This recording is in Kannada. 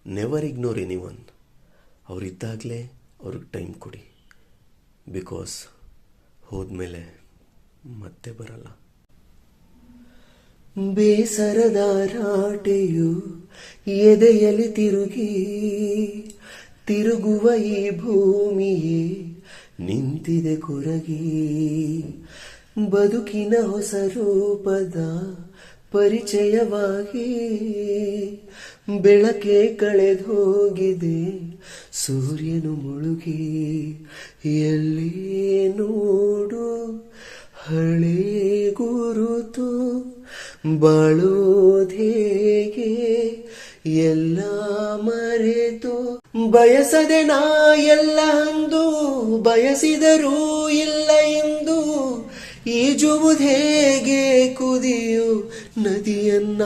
Never ignore anyone. ಅವರಿದ್ದಾಗಲೇ ಅವ್ರಿಗೆ ಟೈಮ್ ಕೊಡಿ. ಬಿಕಾಸ್ ಹೋದ್ಮೇಲೆ ಮತ್ತೆ ಬರಲ್ಲ. ಬೇಸರದ ರಾಟೆಯು ಎದೆಯಲ್ಲಿ ತಿರುಗುವ ಈ ಭೂಮಿಯೇ ನಿಂತಿದೆ ಕೊರಗಿ. ಬದುಕಿನ ಹೊಸ ರೂಪದ ಪರಿಚಯವಾಗಿ ಬೆಳಕೆ ಕಳೆದೋಗಿದೆ ಸೂರ್ಯನು ಮುಳುಗಿ. ಎಲ್ಲೇ ನೋಡು ಹಳೆ ಗುರುತು, ಬಾಳೋದೇಗೆ ಎಲ್ಲ ಮರೆತು. ಬಯಸದೆ ನಾ ಎಲ್ಲ ಅಂದು, ಬಯಸಿದರೂ ಇಲ್ಲ ಎಂದು, ಈಜುವುದೇಗೆ ಕುದಿಯು ನದಿಯನ್ನ.